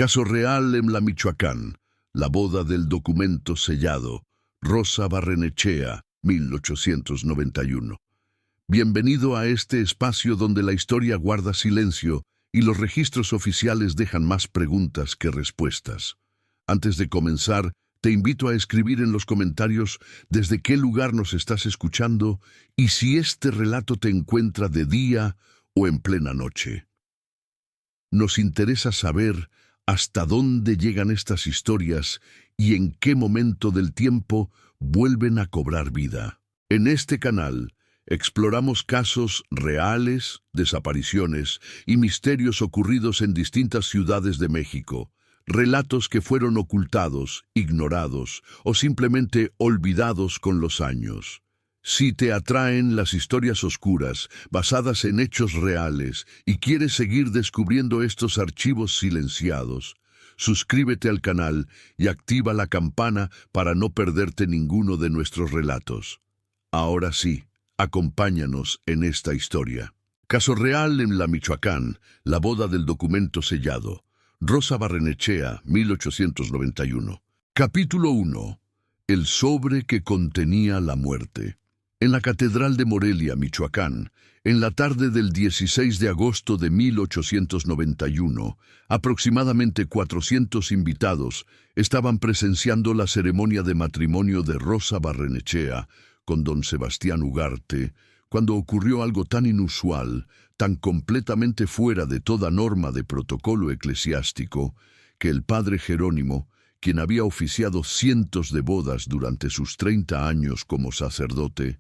Caso real en la Michoacán. La boda del documento sellado. Rosa Barrenechea, 1891. Bienvenido a este espacio donde la historia guarda silencio y los registros oficiales dejan más preguntas que respuestas. Antes de comenzar, te invito a escribir en los comentarios desde qué lugar nos estás escuchando y si este relato te encuentra de día o en plena noche. Nos interesa saber hasta dónde llegan estas historias y en qué momento del tiempo vuelven a cobrar vida. En este canal exploramos casos reales, desapariciones y misterios ocurridos en distintas ciudades de México. Relatos que fueron ocultados, ignorados o simplemente olvidados con los años. Si te atraen las historias oscuras, basadas en hechos reales, y quieres seguir descubriendo estos archivos silenciados, suscríbete al canal y activa la campana para no perderte ninguno de nuestros relatos. Ahora sí, acompáñanos en esta historia. Caso real en la Michoacán, la boda del documento sellado. Rosa Barrenechea, 1891. Capítulo 1. El sobre que contenía la muerte. En la Catedral de Morelia, Michoacán, en la tarde del 16 de agosto de 1891, aproximadamente 400 invitados estaban presenciando la ceremonia de matrimonio de Rosa Barrenechea con don Sebastián Ugarte, cuando ocurrió algo tan inusual, tan completamente fuera de toda norma de protocolo eclesiástico, que el padre Jerónimo, quien había oficiado cientos de bodas durante sus 30 años como sacerdote,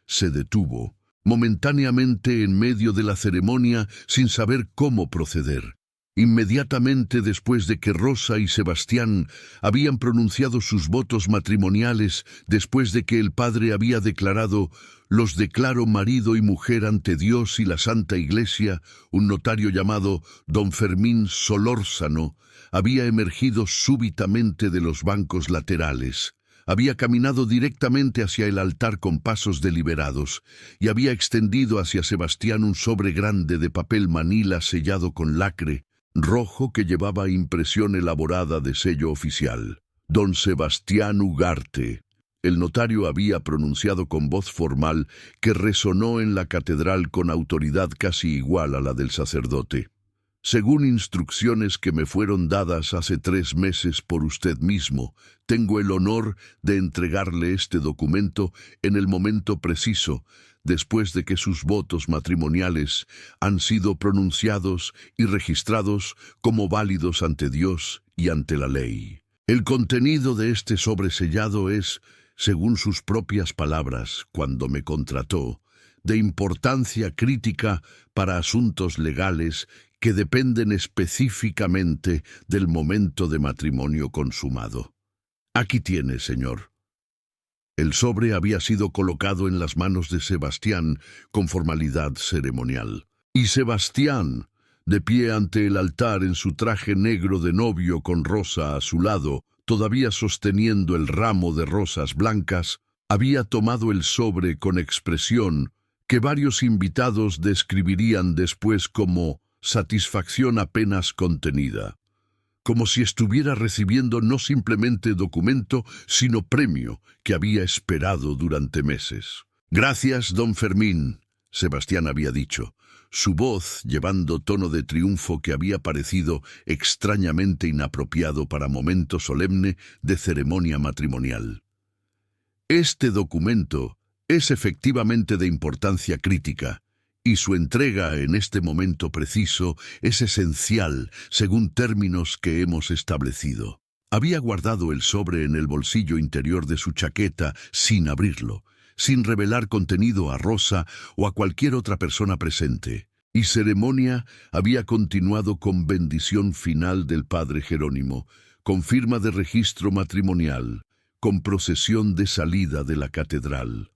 se detuvo momentáneamente en medio de la ceremonia sin saber cómo proceder. Inmediatamente después de que Rosa y Sebastián habían pronunciado sus votos matrimoniales, después de que el padre había declarado «Los declaro marido y mujer ante Dios y la Santa Iglesia», un notario llamado don Fermín Solórzano había emergido súbitamente de los bancos laterales. Había caminado directamente hacia el altar con pasos deliberados y había extendido hacia Sebastián un sobre grande de papel manila sellado con lacre rojo que llevaba impresión elaborada de sello oficial. Don Sebastián Ugarte. El notario había pronunciado con voz formal que resonó en la catedral con autoridad casi igual a la del sacerdote. Según instrucciones que me fueron dadas hace 3 meses por usted mismo, tengo el honor de entregarle este documento en el momento preciso, después de que sus votos matrimoniales han sido pronunciados y registrados como válidos ante Dios y ante la ley. El contenido de este sobresellado es, según sus propias palabras, cuando me contrató, de importancia crítica para asuntos legales que dependen específicamente del momento de matrimonio consumado. Aquí tiene, señor. El sobre había sido colocado en las manos de Sebastián con formalidad ceremonial. Y Sebastián, de pie ante el altar en su traje negro de novio con Rosa a su lado, todavía sosteniendo el ramo de rosas blancas, había tomado el sobre con expresión que varios invitados describirían después como satisfacción apenas contenida, como si estuviera recibiendo no simplemente documento, sino premio que había esperado durante meses. «Gracias, don Fermín», Sebastián había dicho, su voz llevando tono de triunfo que había parecido extrañamente inapropiado para momento solemne de ceremonia matrimonial. Este documento es efectivamente de importancia crítica, y su entrega en este momento preciso es esencial según términos que hemos establecido. Había guardado el sobre en el bolsillo interior de su chaqueta sin abrirlo, sin revelar contenido a Rosa o a cualquier otra persona presente, y ceremonia había continuado con bendición final del padre Jerónimo, con firma de registro matrimonial, con procesión de salida de la catedral.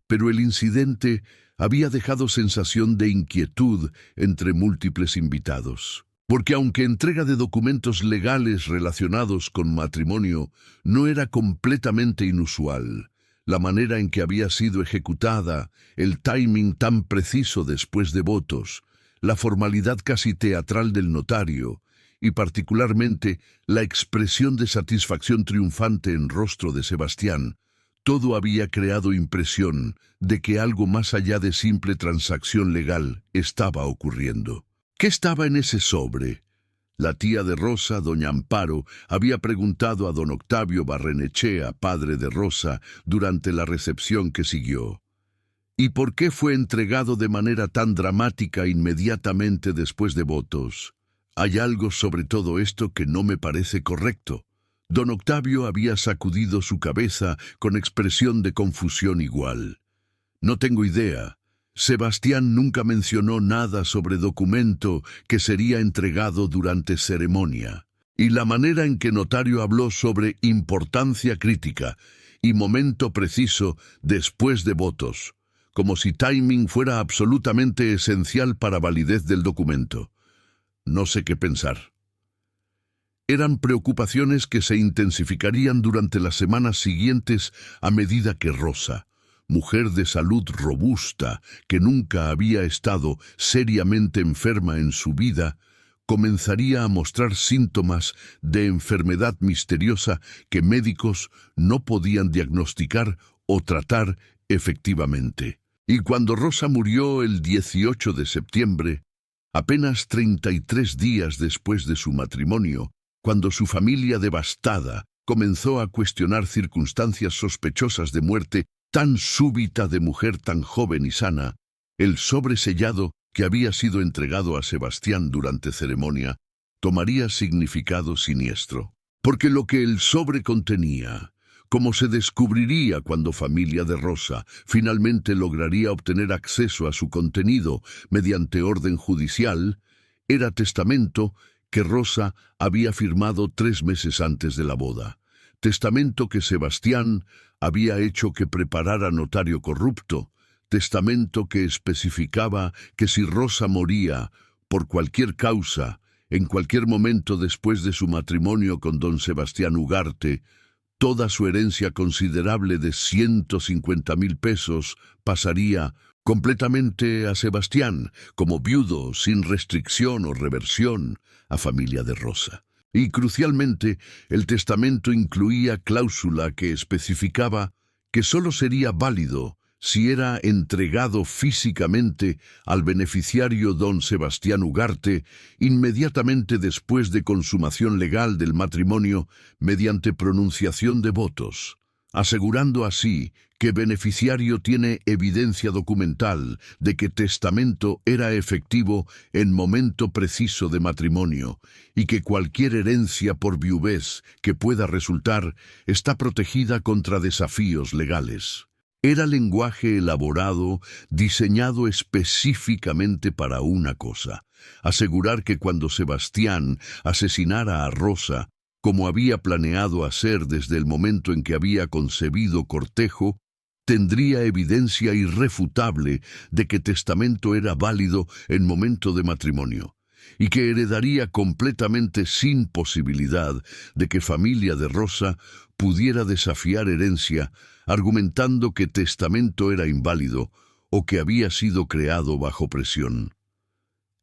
Pero el incidente había dejado sensación de inquietud entre múltiples invitados, porque aunque entrega de documentos legales relacionados con matrimonio no era completamente inusual, la manera en que había sido ejecutada, el timing tan preciso después de votos, la formalidad casi teatral del notario y particularmente la expresión de satisfacción triunfante en rostro de Sebastián, todo había creado impresión de que algo más allá de simple transacción legal estaba ocurriendo. ¿Qué estaba en ese sobre? La tía de Rosa, doña Amparo, había preguntado a don Octavio Barrenechea, padre de Rosa, durante la recepción que siguió. ¿Y por qué fue entregado de manera tan dramática inmediatamente después de votos? Hay algo sobre todo esto que no me parece correcto. Don Octavio había sacudido su cabeza con expresión de confusión igual. No tengo idea. Sebastián nunca mencionó nada sobre documento que sería entregado durante ceremonia. Y la manera en que notario habló sobre importancia crítica y momento preciso después de votos, como si timing fuera absolutamente esencial para validez del documento. No sé qué pensar. Eran preocupaciones que se intensificarían durante las semanas siguientes a medida que Rosa, mujer de salud robusta, que nunca había estado seriamente enferma en su vida, comenzaría a mostrar síntomas de enfermedad misteriosa que médicos no podían diagnosticar o tratar efectivamente. Y cuando Rosa murió el 18 de septiembre, apenas 33 días después de su matrimonio, cuando su familia devastada comenzó a cuestionar circunstancias sospechosas de muerte tan súbita de mujer tan joven y sana, el sobre sellado que había sido entregado a Sebastián durante ceremonia tomaría significado siniestro. Porque lo que el sobre contenía, como se descubriría cuando familia de Rosa finalmente lograría obtener acceso a su contenido mediante orden judicial, era testamento que Rosa había firmado 3 meses antes de la boda. Testamento que Sebastián había hecho que preparara notario corrupto, testamento que especificaba que si Rosa moría por cualquier causa, en cualquier momento después de su matrimonio con don Sebastián Ugarte, toda su herencia considerable de 150,000 pesos pasaría completamente a Sebastián, como viudo, sin restricción o reversión, a familia de Rosa. Y crucialmente, el testamento incluía cláusula que especificaba que sólo sería válido si era entregado físicamente al beneficiario don Sebastián Ugarte inmediatamente después de consumación legal del matrimonio mediante pronunciación de votos, asegurando así que beneficiario tiene evidencia documental de que testamento era efectivo en momento preciso de matrimonio y que cualquier herencia por viudez que pueda resultar está protegida contra desafíos legales. Era lenguaje elaborado, diseñado específicamente para una cosa: asegurar que cuando Sebastián asesinara a Rosa, como había planeado hacer desde el momento en que había concebido cortejo, tendría evidencia irrefutable de que testamento era válido en momento de matrimonio, y que heredaría completamente sin posibilidad de que familia de Rosa pudiera desafiar herencia, argumentando que testamento era inválido o que había sido creado bajo presión.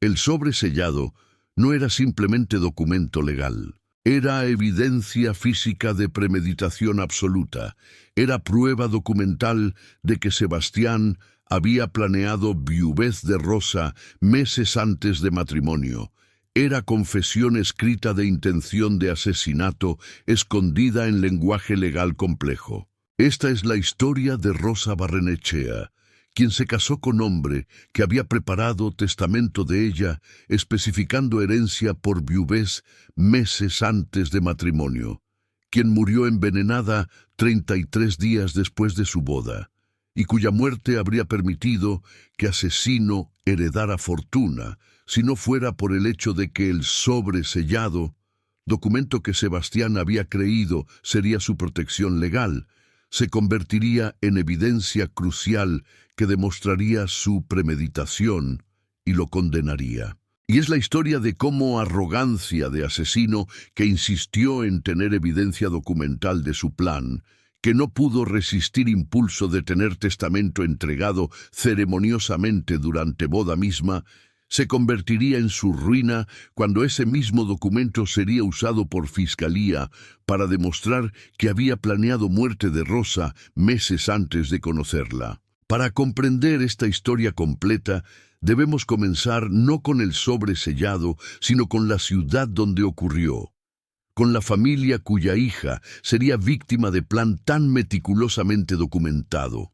El sobre sellado no era simplemente documento legal. Era evidencia física de premeditación absoluta. Era prueba documental de que Sebastián había planeado viudez de Rosa meses antes de matrimonio. Era confesión escrita de intención de asesinato escondida en lenguaje legal complejo. Esta es la historia de Rosa Barrenechea, quien se casó con hombre que había preparado testamento de ella, especificando herencia por viudez meses antes de matrimonio, quien murió envenenada 33 días después de su boda, y cuya muerte habría permitido que asesino heredara fortuna, si no fuera por el hecho de que el sobre sellado, documento que Sebastián había creído sería su protección legal, se convertiría en evidencia crucial que demostraría su premeditación y lo condenaría. Y es la historia de cómo arrogancia de asesino que insistió en tener evidencia documental de su plan, que no pudo resistir impulso de tener testamento entregado ceremoniosamente durante boda misma, se convertiría en su ruina cuando ese mismo documento sería usado por Fiscalía para demostrar que había planeado muerte de Rosa meses antes de conocerla. Para comprender esta historia completa, debemos comenzar no con el sobre sellado, sino con la ciudad donde ocurrió, con la familia cuya hija sería víctima de plan tan meticulosamente documentado,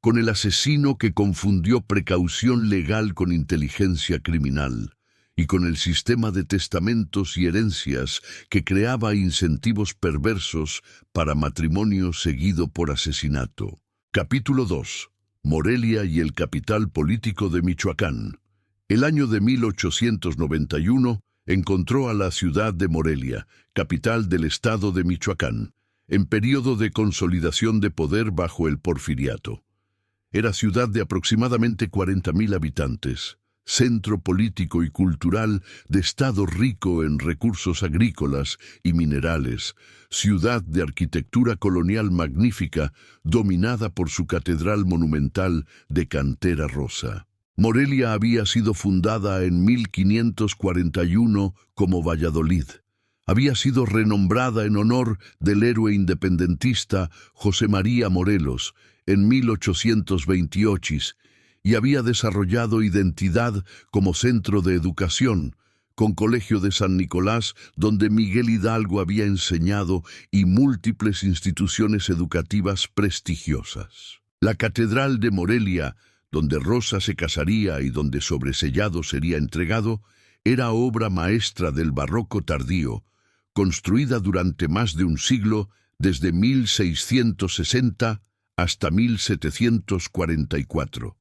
con el asesino que confundió precaución legal con inteligencia criminal, y con el sistema de testamentos y herencias que creaba incentivos perversos para matrimonio seguido por asesinato. Capítulo 2. Morelia y el capital político de Michoacán. El año de 1891 encontró a la ciudad de Morelia, capital del estado de Michoacán, en periodo de consolidación de poder bajo el Porfiriato. Era ciudad de aproximadamente 40,000 habitantes, centro político y cultural de estado rico en recursos agrícolas y minerales, ciudad de arquitectura colonial magnífica, dominada por su catedral monumental de cantera rosa. Morelia había sido fundada en 1541 como Valladolid. Había sido renombrada en honor del héroe independentista José María Morelos en 1828 y había desarrollado identidad como centro de educación, con Colegio de San Nicolás, donde Miguel Hidalgo había enseñado, y múltiples instituciones educativas prestigiosas. La Catedral de Morelia, donde Rosa se casaría y donde Sobresellado sería entregado, era obra maestra del barroco tardío, construida durante más de un siglo, desde 1660 hasta 1744.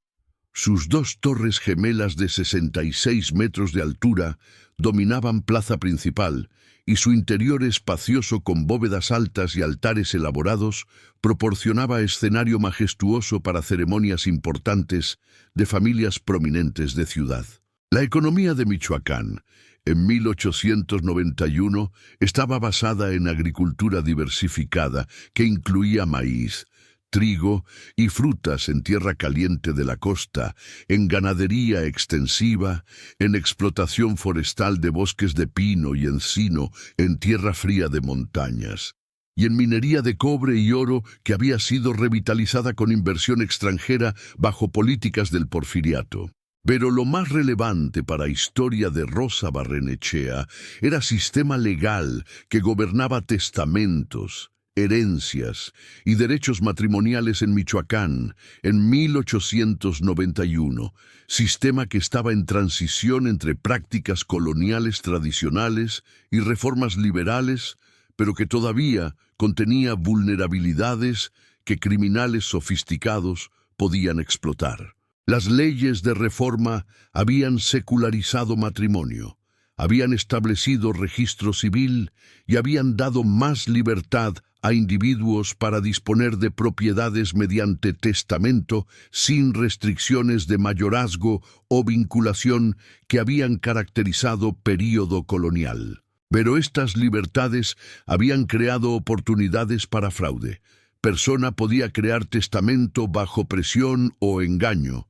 Sus dos torres gemelas de 66 metros de altura dominaban plaza principal, y su interior espacioso con bóvedas altas y altares elaborados proporcionaba escenario majestuoso para ceremonias importantes de familias prominentes de ciudad. La economía de Michoacán, en 1891, estaba basada en agricultura diversificada que incluía maíz, trigo y frutas en tierra caliente de la costa, en ganadería extensiva, en explotación forestal de bosques de pino y encino en tierra fría de montañas, y en minería de cobre y oro que había sido revitalizada con inversión extranjera bajo políticas del Porfiriato. Pero lo más relevante para la historia de Rosa Barrenechea era sistema legal que gobernaba testamentos, herencias y derechos matrimoniales en Michoacán en 1891, sistema que estaba en transición entre prácticas coloniales tradicionales y reformas liberales, pero que todavía contenía vulnerabilidades que criminales sofisticados podían explotar. Las leyes de reforma habían secularizado matrimonio, habían establecido registro civil y habían dado más libertad a individuos para disponer de propiedades mediante testamento sin restricciones de mayorazgo o vinculación que habían caracterizado período colonial. Pero estas libertades habían creado oportunidades para fraude. Persona podía crear testamento bajo presión o engaño.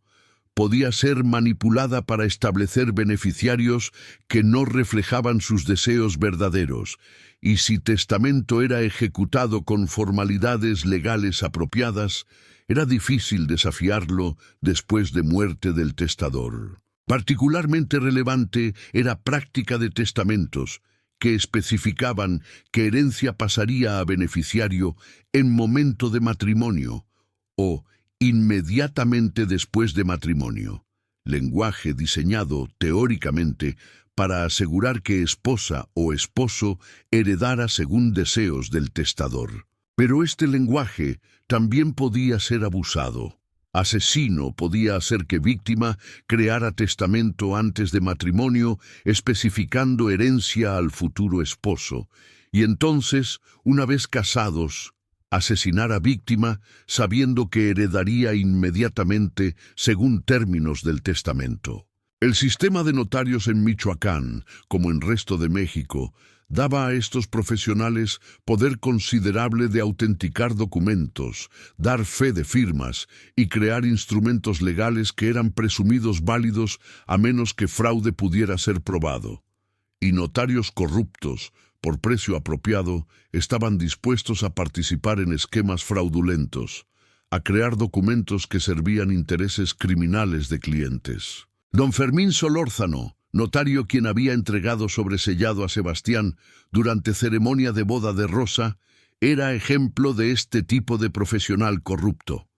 Podía ser manipulada para establecer beneficiarios que no reflejaban sus deseos verdaderos, y si testamento era ejecutado con formalidades legales apropiadas, era difícil desafiarlo después de muerte del testador. Particularmente relevante era práctica de testamentos, que especificaban que herencia pasaría a beneficiario en momento de matrimonio, o inmediatamente después de matrimonio, lenguaje diseñado teóricamente para asegurar que esposa o esposo heredara según deseos del testador. Pero este lenguaje también podía ser abusado. Asesino podía hacer que víctima creara testamento antes de matrimonio, especificando herencia al futuro esposo, y entonces, una vez casados, asesinar a víctima sabiendo que heredaría inmediatamente según términos del testamento. El sistema de notarios en Michoacán, como en resto de México, daba a estos profesionales poder considerable de autenticar documentos, dar fe de firmas y crear instrumentos legales que eran presumidos válidos a menos que fraude pudiera ser probado. Y notarios corruptos, por precio apropiado, estaban dispuestos a participar en esquemas fraudulentos, a crear documentos que servían intereses criminales de clientes. Don Fermín Solórzano, notario quien había entregado sobresellado a Sebastián durante ceremonia de boda de Rosa, era ejemplo de este tipo de profesional corrupto.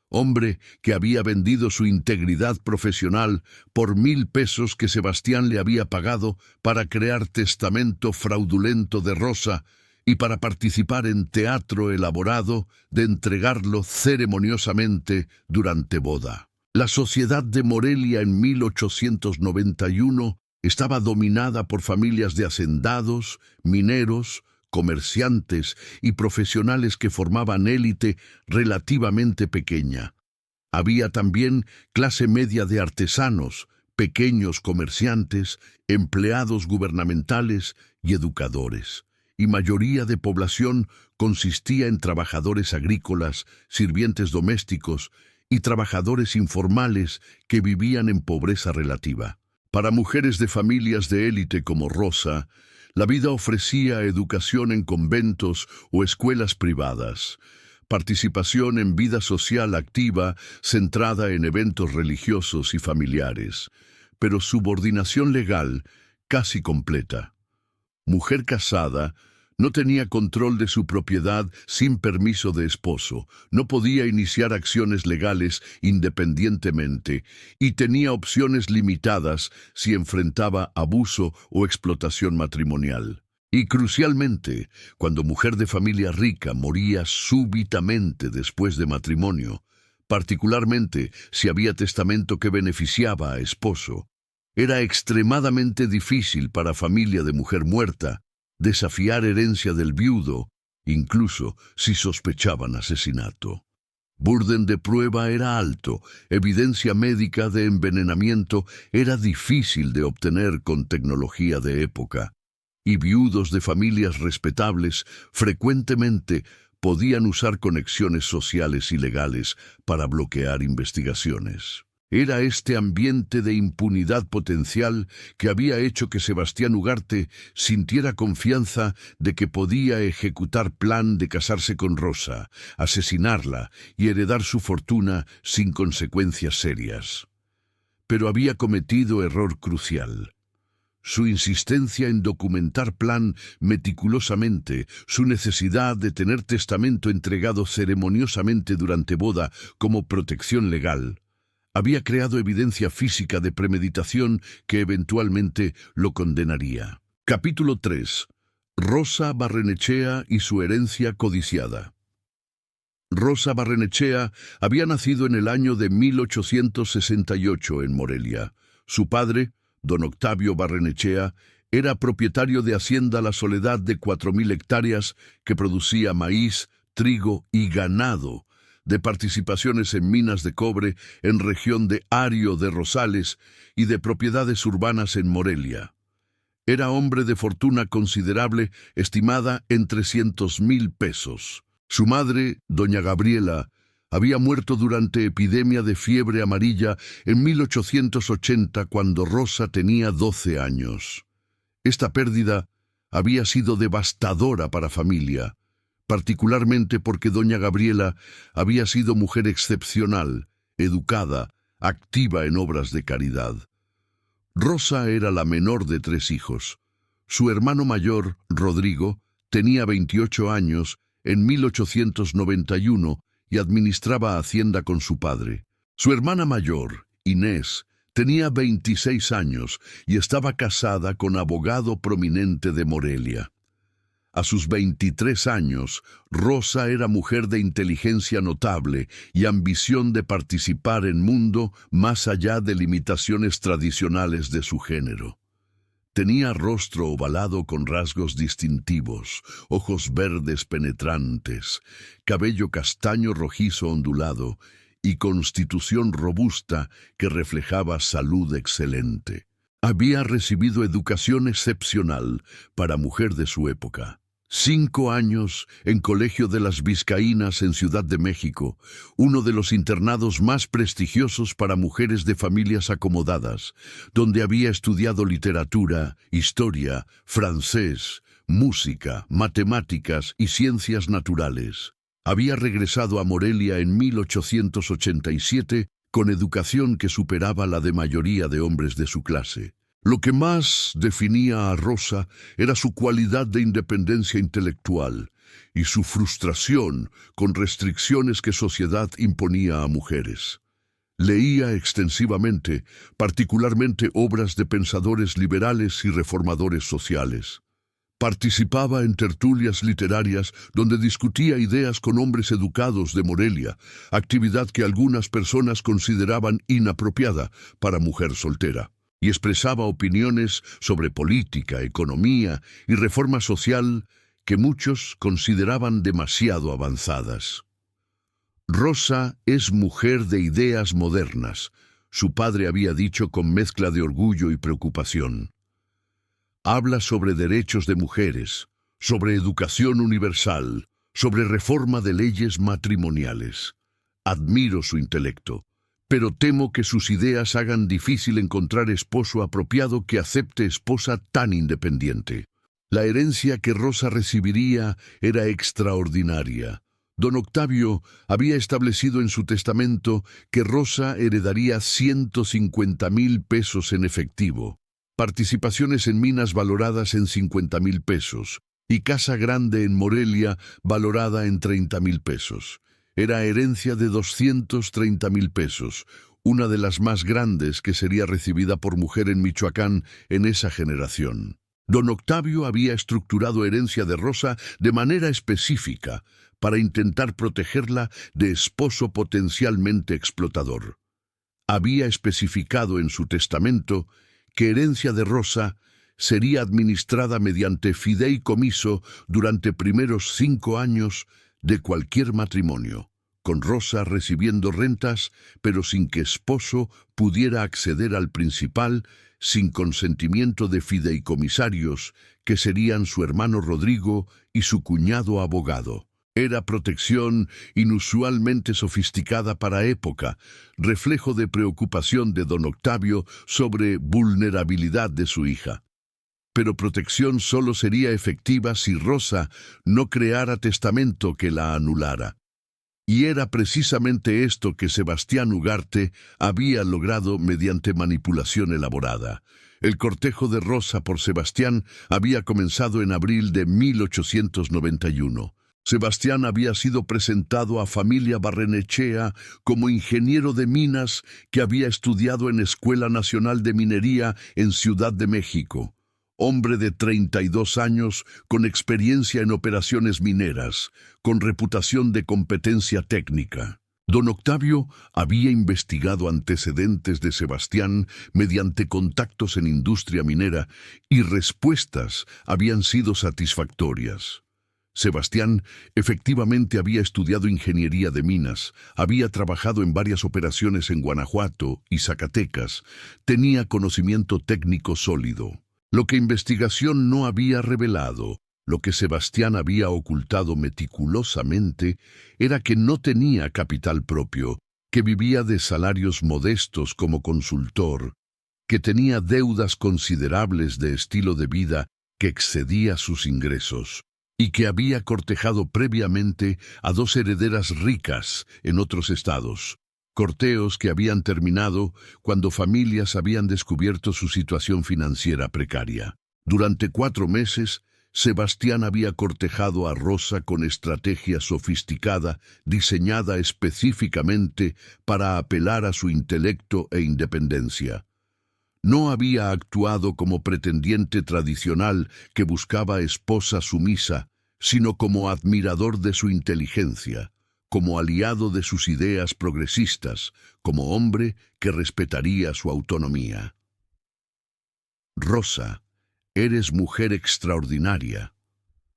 Hombre que había vendido su integridad profesional por 1.000 pesos que Sebastián le había pagado para crear testamento fraudulento de Rosa y para participar en teatro elaborado de entregarlo ceremoniosamente durante boda. La sociedad de Morelia en 1891 estaba dominada por familias de hacendados, mineros, comerciantes y profesionales que formaban élite relativamente pequeña. Había también clase media de artesanos, pequeños comerciantes, empleados gubernamentales y educadores. Y mayoría de población consistía en trabajadores agrícolas, sirvientes domésticos y trabajadores informales que vivían en pobreza relativa. Para mujeres de familias de élite como Rosa, la vida ofrecía educación en conventos o escuelas privadas, participación en vida social activa centrada en eventos religiosos y familiares, pero subordinación legal casi completa. Mujer casada, no tenía control de su propiedad sin permiso de esposo, no podía iniciar acciones legales independientemente y tenía opciones limitadas si enfrentaba abuso o explotación matrimonial. Y crucialmente, cuando mujer de familia rica moría súbitamente después de matrimonio, particularmente si había testamento que beneficiaba a esposo, era extremadamente difícil para familia de mujer muerta desafiar herencia del viudo, incluso si sospechaban asesinato. Burden de prueba era alto, evidencia médica de envenenamiento era difícil de obtener con tecnología de época, y viudos de familias respetables frecuentemente podían usar conexiones sociales y legales para bloquear investigaciones. Era este ambiente de impunidad potencial que había hecho que Sebastián Ugarte sintiera confianza de que podía ejecutar plan de casarse con Rosa, asesinarla y heredar su fortuna sin consecuencias serias. Pero había cometido error crucial. Su insistencia en documentar plan meticulosamente, su necesidad de tener testamento entregado ceremoniosamente durante boda como protección legal, había creado evidencia física de premeditación que eventualmente lo condenaría. Capítulo 3. Rosa Barrenechea y su herencia codiciada. Rosa Barrenechea había nacido en el año de 1868 en Morelia. Su padre, don Octavio Barrenechea, era propietario de Hacienda La Soledad de 4.000 hectáreas que producía maíz, trigo y ganado, de participaciones en minas de cobre en región de Ario de Rosales y de propiedades urbanas en Morelia. Era hombre de fortuna considerable, estimada en 300.000 pesos. Su madre, doña Gabriela, había muerto durante epidemia de fiebre amarilla en 1880 cuando Rosa tenía 12 años. Esta pérdida había sido devastadora para familia, particularmente porque doña Gabriela había sido mujer excepcional, educada, activa en obras de caridad. Rosa era la menor de 3 hijos. Su hermano mayor, Rodrigo, tenía 28 años en 1891 y administraba Hacienda con su padre. Su hermana mayor, Inés, tenía 26 años y estaba casada con abogado prominente de Morelia. A sus 23 años, Rosa era mujer de inteligencia notable y ambición de participar en mundo más allá de limitaciones tradicionales de su género. Tenía rostro ovalado con rasgos distintivos, ojos verdes penetrantes, cabello castaño rojizo ondulado y constitución robusta que reflejaba salud excelente. Había recibido educación excepcional para mujer de su época. 5 años en Colegio de las Vizcaínas en Ciudad de México, uno de los internados más prestigiosos para mujeres de familias acomodadas, donde había estudiado literatura, historia, francés, música, matemáticas y ciencias naturales. Había regresado a Morelia en 1887 con educación que superaba la de mayoría de hombres de su clase. Lo que más definía a Rosa era su cualidad de independencia intelectual y su frustración con restricciones que sociedad imponía a mujeres. Leía extensivamente, particularmente obras de pensadores liberales y reformadores sociales. Participaba en tertulias literarias donde discutía ideas con hombres educados de Morelia, actividad que algunas personas consideraban inapropiada para mujer soltera, y expresaba opiniones sobre política, economía y reforma social que muchos consideraban demasiado avanzadas. Rosa es mujer de ideas modernas, su padre había dicho con mezcla de orgullo y preocupación. Habla sobre derechos de mujeres, sobre educación universal, sobre reforma de leyes matrimoniales. Admiro su intelecto, pero temo que sus ideas hagan difícil encontrar esposo apropiado que acepte esposa tan independiente. La herencia que Rosa recibiría era extraordinaria. Don Octavio había establecido en su testamento que Rosa heredaría 150,000 pesos en efectivo, participaciones en minas valoradas en 50,000 pesos y casa grande en Morelia valorada en 30,000 pesos. Era herencia de 230,000 pesos, una de las más grandes que sería recibida por mujer en Michoacán en esa generación. Don Octavio había estructurado herencia de Rosa de manera específica para intentar protegerla de esposo potencialmente explotador. Había especificado en su testamento que herencia de Rosa sería administrada mediante fideicomiso durante primeros 5 años de cualquier matrimonio, con Rosa recibiendo rentas, pero sin que esposo pudiera acceder al principal sin consentimiento de fideicomisarios, que serían su hermano Rodrigo y su cuñado abogado. Era protección inusualmente sofisticada para época, reflejo de preocupación de don Octavio sobre vulnerabilidad de su hija. Pero protección solo sería efectiva si Rosa no creara testamento que la anulara. Y era precisamente esto que Sebastián Ugarte había logrado mediante manipulación elaborada. El cortejo de Rosa por Sebastián había comenzado en abril de 1891. Sebastián había sido presentado a familia Barrenechea como ingeniero de minas que había estudiado en Escuela Nacional de Minería en Ciudad de México. Hombre de 32 años con experiencia en operaciones mineras, con reputación de competencia técnica. Don Octavio había investigado antecedentes de Sebastián mediante contactos en industria minera y respuestas habían sido satisfactorias. Sebastián efectivamente había estudiado ingeniería de minas, había trabajado en varias operaciones en Guanajuato y Zacatecas, tenía conocimiento técnico sólido. Lo que investigación no había revelado, lo que Sebastián había ocultado meticulosamente, era que no tenía capital propio, que vivía de salarios modestos como consultor, que tenía deudas considerables de estilo de vida que excedía sus ingresos, y que había cortejado previamente a 2 herederas ricas en otros estados, corteos que habían terminado cuando familias habían descubierto su situación financiera precaria. Durante 4 meses, Sebastián había cortejado a Rosa con estrategia sofisticada, diseñada específicamente para apelar a su intelecto e independencia. No había actuado como pretendiente tradicional que buscaba esposa sumisa, sino como admirador de su inteligencia, como aliado de sus ideas progresistas, como hombre que respetaría su autonomía. Rosa, eres mujer extraordinaria,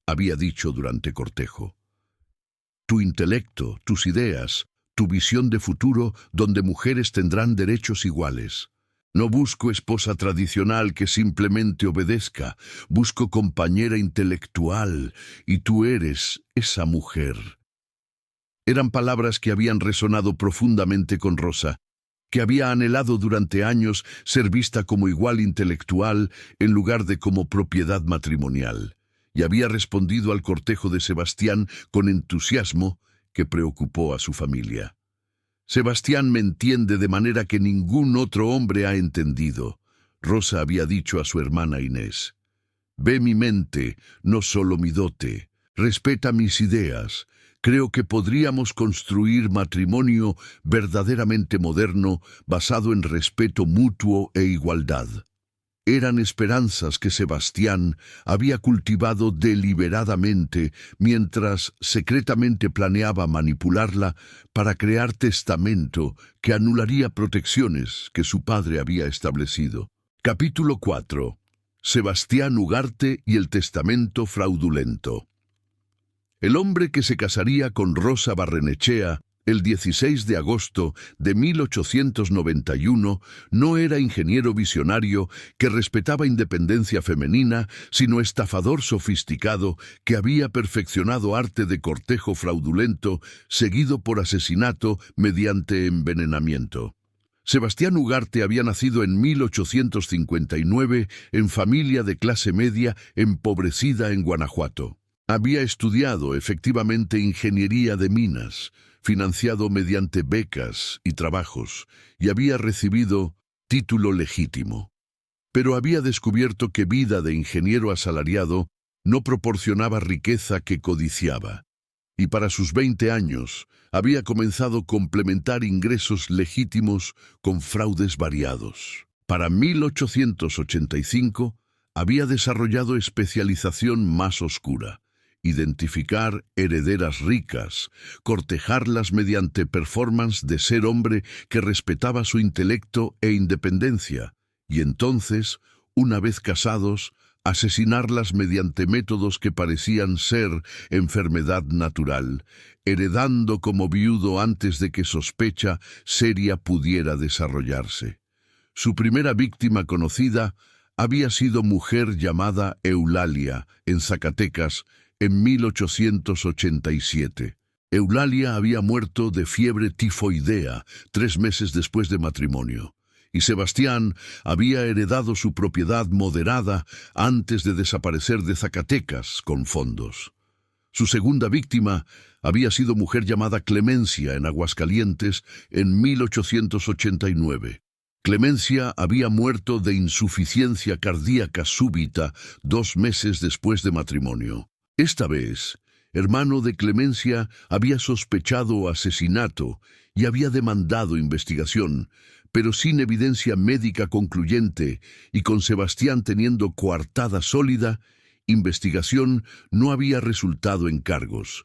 había dicho durante cortejo. Tu intelecto, tus ideas, tu visión de futuro donde mujeres tendrán derechos iguales. No busco esposa tradicional que simplemente obedezca, busco compañera intelectual, y tú eres esa mujer. Eran palabras que habían resonado profundamente con Rosa, que había anhelado durante años ser vista como igual intelectual en lugar de como propiedad matrimonial, y había respondido al cortejo de Sebastián con entusiasmo que preocupó a su familia. Sebastián me entiende de manera que ningún otro hombre ha entendido, Rosa había dicho a su hermana Inés. Ve mi mente, no solo mi dote. Respeta mis ideas. Creo que podríamos construir matrimonio verdaderamente moderno basado en respeto mutuo e igualdad. Eran esperanzas que Sebastián había cultivado deliberadamente mientras secretamente planeaba manipularla para crear testamento que anularía protecciones que su padre había establecido. Capítulo 4. Sebastián Ugarte y el testamento fraudulento. El hombre que se casaría con Rosa Barrenechea el 16 de agosto de 1891 no era ingeniero visionario que respetaba independencia femenina, sino estafador sofisticado que había perfeccionado arte de cortejo fraudulento seguido por asesinato mediante envenenamiento. Sebastián Ugarte había nacido en 1859 en familia de clase media empobrecida en Guanajuato. Había estudiado efectivamente ingeniería de minas, financiado mediante becas y trabajos, y había recibido título legítimo. Pero había descubierto que vida de ingeniero asalariado no proporcionaba riqueza que codiciaba, y para sus 20 años había comenzado a complementar ingresos legítimos con fraudes variados. Para 1885 había desarrollado especialización más oscura: identificar herederas ricas, cortejarlas mediante performance de ser hombre que respetaba su intelecto e independencia, y entonces, una vez casados, asesinarlas mediante métodos que parecían ser enfermedad natural, heredando como viudo antes de que sospecha seria pudiera desarrollarse. Su primera víctima conocida había sido mujer llamada Eulalia, en Zacatecas, en 1887. Eulalia había muerto de fiebre tifoidea 3 meses después de matrimonio, y Sebastián había heredado su propiedad moderada antes de desaparecer de Zacatecas con fondos. Su segunda víctima había sido mujer llamada Clemencia en Aguascalientes en 1889. Clemencia había muerto de insuficiencia cardíaca súbita 2 meses después de matrimonio. Esta vez, hermano de Clemencia había sospechado asesinato y había demandado investigación, pero sin evidencia médica concluyente y con Sebastián teniendo coartada sólida, investigación no había resultado en cargos.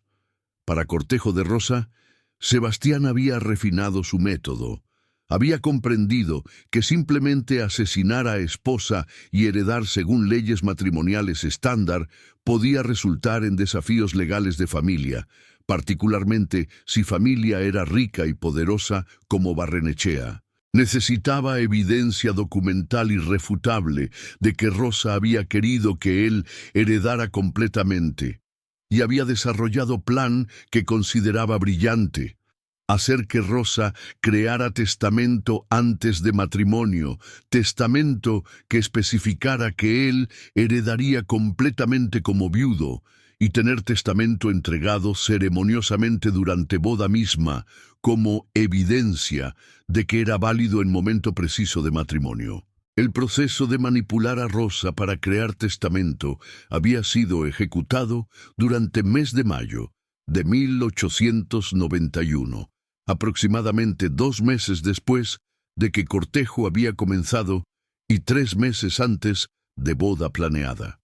Para cortejo de Rosa, Sebastián había refinado su método. Había comprendido que simplemente asesinar a esposa y heredar según leyes matrimoniales estándar podía resultar en desafíos legales de familia, particularmente si familia era rica y poderosa como Barrenechea. Necesitaba evidencia documental irrefutable de que Rosa había querido que él heredara completamente, y había desarrollado plan que consideraba brillante: hacer que Rosa creara testamento antes de matrimonio, testamento que especificara que él heredaría completamente como viudo, y tener testamento entregado ceremoniosamente durante boda misma, como evidencia de que era válido en momento preciso de matrimonio. El proceso de manipular a Rosa para crear testamento había sido ejecutado durante mes de mayo de 1891. Aproximadamente 2 meses después de que cortejo había comenzado y 3 meses antes de boda planeada.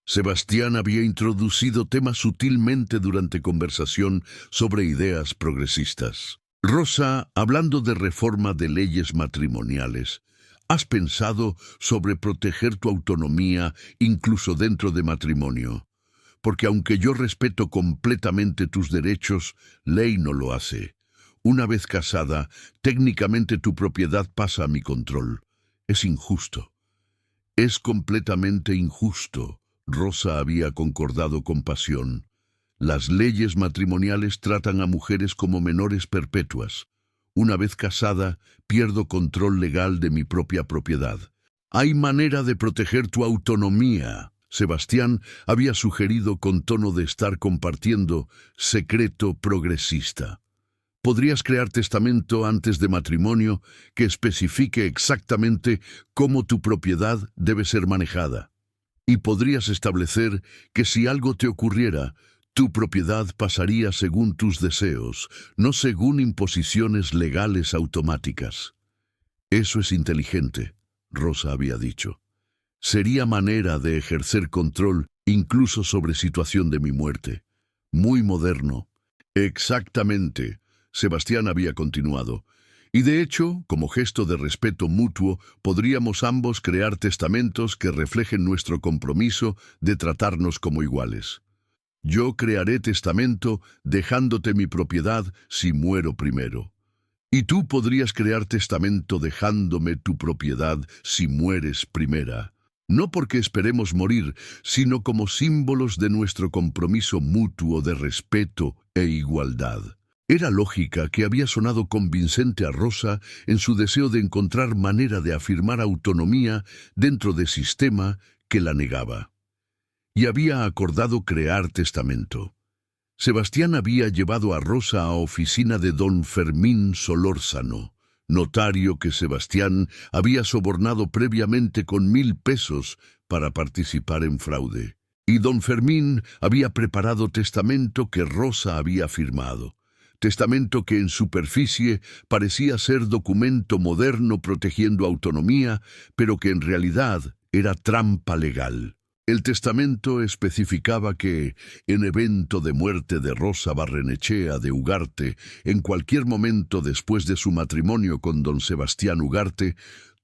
Sebastián había introducido temas sutilmente durante conversación sobre ideas progresistas. Rosa, hablando de reforma de leyes matrimoniales, ¿has pensado sobre proteger tu autonomía incluso dentro de matrimonio? Porque aunque yo respeto completamente tus derechos, ley no lo hace. Una vez casada, técnicamente tu propiedad pasa a mi control. Es injusto. Es completamente injusto. Rosa había concordado con pasión. Las leyes matrimoniales tratan a mujeres como menores perpetuas. Una vez casada, pierdo control legal de mi propia propiedad. Hay manera de proteger tu autonomía. Sebastián había sugerido con tono de estar compartiendo secreto progresista. Podrías crear testamento antes de matrimonio que especifique exactamente cómo tu propiedad debe ser manejada. Y podrías establecer que si algo te ocurriera, tu propiedad pasaría según tus deseos, no según imposiciones legales automáticas. Eso es inteligente, Rosa había dicho. Sería manera de ejercer control incluso sobre situación de mi muerte. Muy moderno. Exactamente, Sebastián había continuado. Y de hecho, como gesto de respeto mutuo, podríamos ambos crear testamentos que reflejen nuestro compromiso de tratarnos como iguales. Yo crearé testamento dejándote mi propiedad si muero primero. Y tú podrías crear testamento dejándome tu propiedad si mueres primera. No porque esperemos morir, sino como símbolos de nuestro compromiso mutuo de respeto e igualdad. Era lógica que había sonado convincente a Rosa en su deseo de encontrar manera de afirmar autonomía dentro del sistema que la negaba. Y había acordado crear testamento. Sebastián había llevado a Rosa a oficina de don Fermín Solórzano, notario que Sebastián había sobornado previamente con 1,000 pesos para participar en fraude. Y don Fermín había preparado testamento que Rosa había firmado. Testamento que en superficie parecía ser documento moderno protegiendo autonomía, pero que en realidad era trampa legal. El testamento especificaba que, en evento de muerte de Rosa Barrenechea de Ugarte, en cualquier momento después de su matrimonio con don Sebastián Ugarte,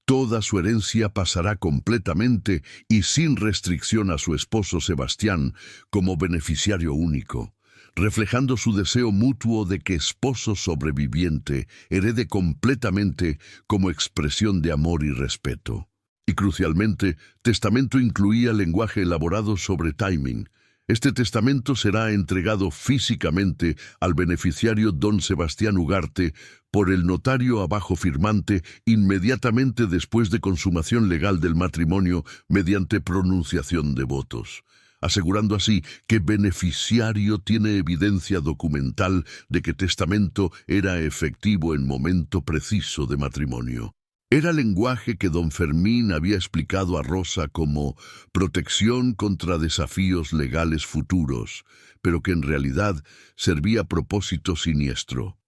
toda su herencia pasará completamente y sin restricción a su esposo Sebastián como beneficiario único, reflejando su deseo mutuo de que esposo sobreviviente herede completamente como expresión de amor y respeto. Y crucialmente, testamento incluía lenguaje elaborado sobre timing. Este testamento será entregado físicamente al beneficiario don Sebastián Ugarte por el notario abajo firmante inmediatamente después de consumación legal del matrimonio mediante pronunciación de votos, asegurando así que beneficiario tiene evidencia documental de que testamento era efectivo en momento preciso de matrimonio. Era lenguaje que don Fermín había explicado a Rosa como protección contra desafíos legales futuros, pero que en realidad servía a propósito siniestro.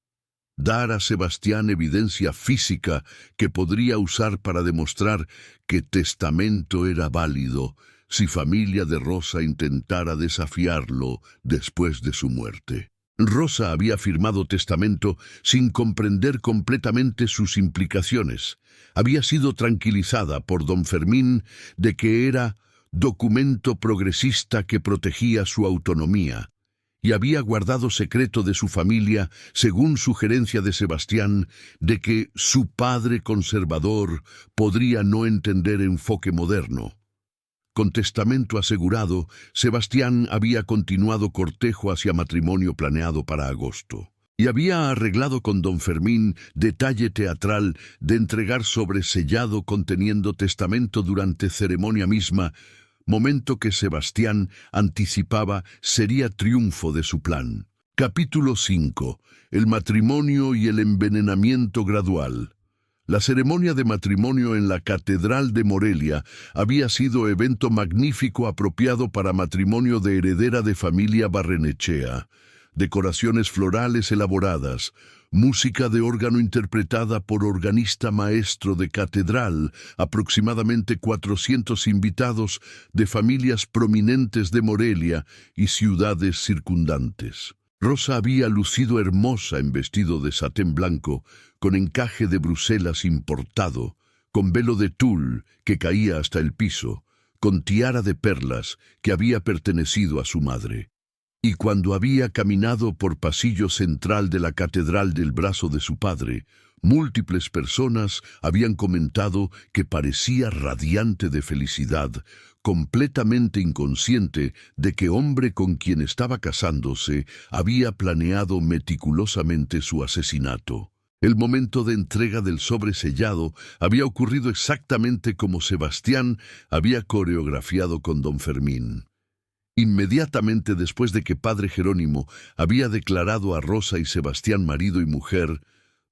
Dar a Sebastián evidencia física que podría usar para demostrar que testamento era válido si familia de Rosa intentara desafiarlo después de su muerte. Rosa había firmado testamento sin comprender completamente sus implicaciones. Había sido tranquilizada por don Fermín de que era documento progresista que protegía su autonomía, y había guardado secreto de su familia, según sugerencia de Sebastián, de que su padre conservador podría no entender enfoque moderno. Con testamento asegurado, Sebastián había continuado cortejo hacia matrimonio planeado para agosto. Y había arreglado con don Fermín detalle teatral de entregar sobresellado conteniendo testamento durante ceremonia misma, momento que Sebastián anticipaba sería triunfo de su plan. Capítulo 5. El matrimonio y el envenenamiento gradual. La ceremonia de matrimonio en la Catedral de Morelia había sido evento magnífico apropiado para matrimonio de heredera de familia Barrenechea. Decoraciones florales elaboradas, música de órgano interpretada por organista maestro de catedral, aproximadamente 400 invitados de familias prominentes de Morelia y ciudades circundantes. Rosa había lucido hermosa en vestido de satén blanco, con encaje de Bruselas importado, con velo de tul que caía hasta el piso, con tiara de perlas que había pertenecido a su madre. Y cuando había caminado por pasillo central de la catedral del brazo de su padre, Múltiples personas habían comentado que parecía radiante de felicidad, completamente inconsciente de que hombre con quien estaba casándose había planeado meticulosamente su asesinato. El momento de entrega del sobre sellado había ocurrido exactamente como Sebastián había coreografiado con don Fermín. Inmediatamente después de que padre Jerónimo había declarado a Rosa y Sebastián marido y mujer,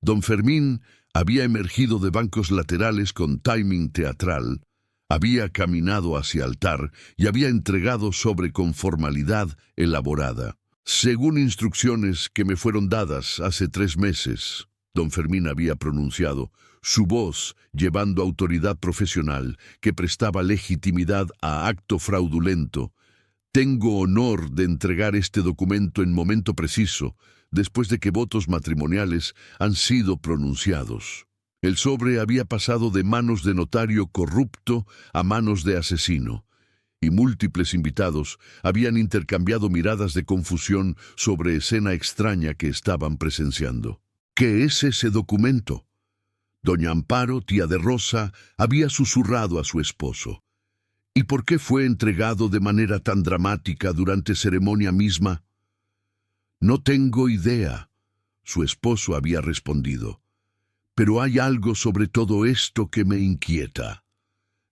don Fermín había emergido de bancos laterales con timing teatral, había caminado hacia altar y había entregado sobre con formalidad elaborada. Según instrucciones que me fueron dadas hace 3 meses, don Fermín había pronunciado, su voz llevando autoridad profesional que prestaba legitimidad a acto fraudulento. Tengo honor de entregar este documento en momento preciso, después de que votos matrimoniales han sido pronunciados. El sobre había pasado de manos de notario corrupto a manos de asesino, y múltiples invitados habían intercambiado miradas de confusión sobre escena extraña que estaban presenciando. ¿Qué es ese documento? Doña Amparo, tía de Rosa, había susurrado a su esposo. ¿Y por qué fue entregado de manera tan dramática durante ceremonia misma? No tengo idea, su esposo había respondido. Pero hay algo sobre todo esto que me inquieta.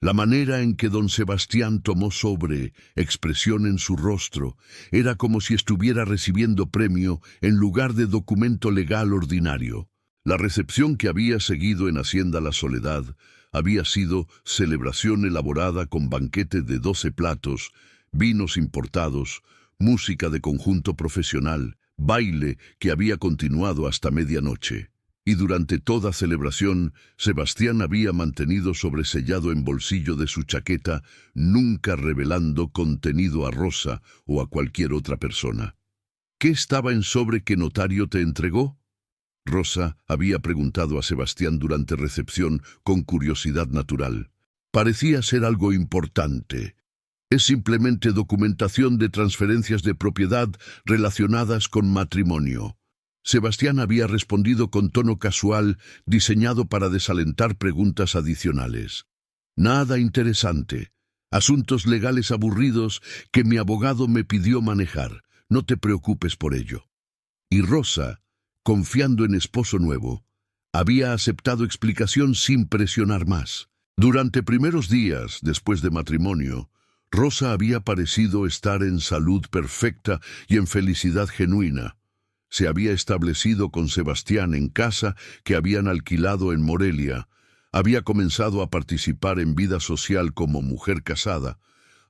La manera en que don Sebastián tomó sobre, expresión en su rostro, era como si estuviera recibiendo premio en lugar de documento legal ordinario. La recepción que había seguido en Hacienda La Soledad había sido celebración elaborada con banquete de 12 platos, vinos importados, música de conjunto profesional, baile que había continuado hasta medianoche. Y durante toda celebración, Sebastián había mantenido sobresellado en bolsillo de su chaqueta, nunca revelando contenido a Rosa o a cualquier otra persona. ¿Qué estaba en sobre que notario te entregó? Rosa había preguntado a Sebastián durante recepción con curiosidad natural. Parecía ser algo importante. Es simplemente documentación de transferencias de propiedad relacionadas con matrimonio. Sebastián había respondido con tono casual, diseñado para desalentar preguntas adicionales. Nada interesante. Asuntos legales aburridos que mi abogado me pidió manejar. No te preocupes por ello. Y Rosa, confiando en esposo nuevo, había aceptado explicación sin presionar más. Durante primeros días, después de matrimonio, Rosa había parecido estar en salud perfecta y en felicidad genuina. Se había establecido con Sebastián en casa que habían alquilado en Morelia, había comenzado a participar en vida social como mujer casada,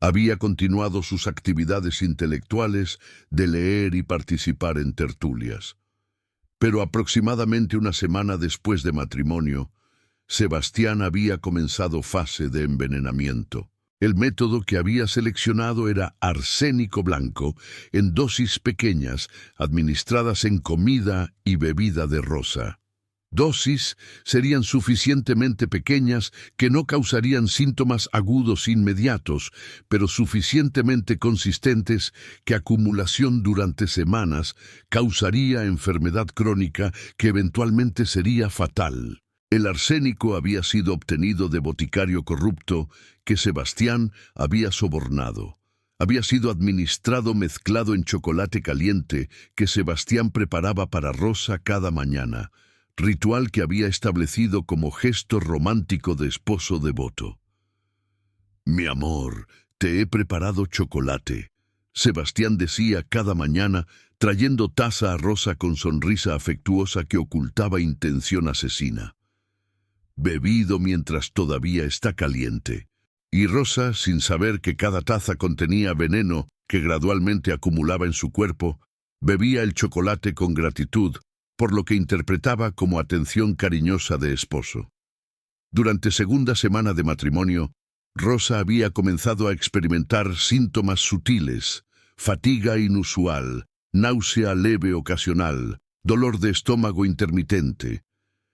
había continuado sus actividades intelectuales de leer y participar en tertulias. Pero aproximadamente una semana después de matrimonio, Sebastián había comenzado fase de envenenamiento. El método que había seleccionado era arsénico blanco en dosis pequeñas administradas en comida y bebida de Rosa. Dosis serían suficientemente pequeñas que no causarían síntomas agudos inmediatos, pero suficientemente consistentes que acumulación durante semanas causaría enfermedad crónica que eventualmente sería fatal. El arsénico había sido obtenido de boticario corrupto que Sebastián había sobornado. Había sido administrado mezclado en chocolate caliente que Sebastián preparaba para Rosa cada mañana, ritual que había establecido como gesto romántico de esposo devoto. «Mi amor, te he preparado chocolate», Sebastián decía cada mañana, trayendo taza a Rosa con sonrisa afectuosa que ocultaba intención asesina. «Bebido mientras todavía está caliente». Y Rosa, sin saber que cada taza contenía veneno que gradualmente acumulaba en su cuerpo, bebía el chocolate con gratitud, por lo que interpretaba como atención cariñosa de esposo. Durante segunda semana de matrimonio, Rosa había comenzado a experimentar síntomas sutiles, fatiga inusual, náusea leve ocasional, dolor de estómago intermitente.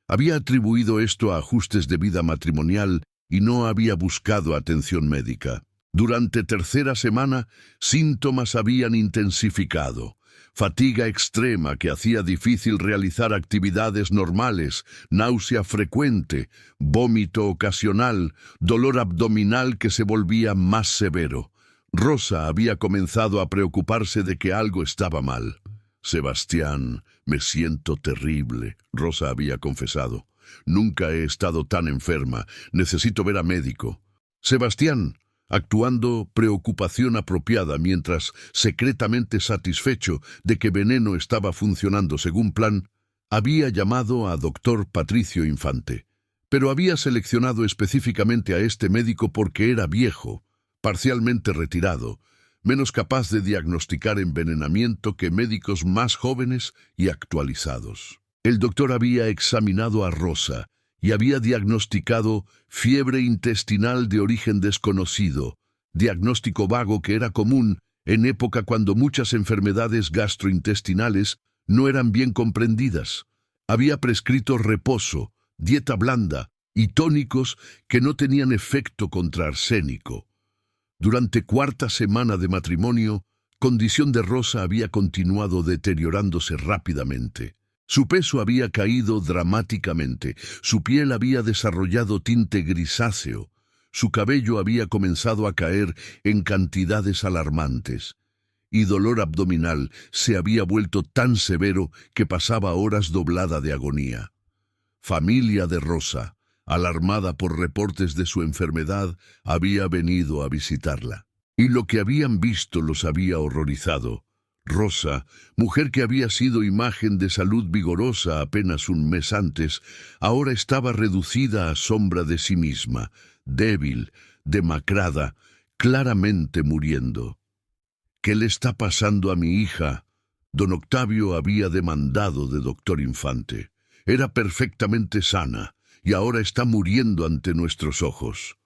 Había atribuido esto a ajustes de vida matrimonial y no había buscado atención médica. Durante tercera semana, síntomas habían intensificado. fatiga extrema que hacía difícil realizar actividades normales, náusea frecuente, vómito ocasional, dolor abdominal que se volvía más severo. Rosa había comenzado a preocuparse de que algo estaba mal. «Sebastián, me siento terrible», Rosa había confesado. «Nunca he estado tan enferma. Necesito ver a médico». Sebastián, actuando preocupación apropiada mientras secretamente satisfecho de que Veneno estaba funcionando según plan, había llamado a doctor Patricio Infante. Pero había seleccionado específicamente a este médico porque era viejo, parcialmente retirado, menos capaz de diagnosticar envenenamiento que médicos más jóvenes y actualizados. El doctor había examinado a Rosa y había diagnosticado fiebre intestinal de origen desconocido, diagnóstico vago que era común en época cuando muchas enfermedades gastrointestinales no eran bien comprendidas. Había prescrito reposo, dieta blanda y tónicos que no tenían efecto contra arsénico. Durante cuarta semana de matrimonio, condición de Rosa había continuado deteriorándose rápidamente. Su peso había caído dramáticamente, su piel había desarrollado tinte grisáceo, su cabello había comenzado a caer en cantidades alarmantes, y dolor abdominal se había vuelto tan severo que pasaba horas doblada de agonía. Familia de Rosa, alarmada por reportes de su enfermedad, había venido a visitarla. Y lo que habían visto los había horrorizado. Rosa, mujer que había sido imagen de salud vigorosa apenas un mes antes, ahora estaba reducida a sombra de sí misma, débil, demacrada, claramente muriendo. «¿Qué le está pasando a mi hija?», don Octavio había demandado de doctor Infante. «Era perfectamente sana y ahora está muriendo ante nuestros ojos».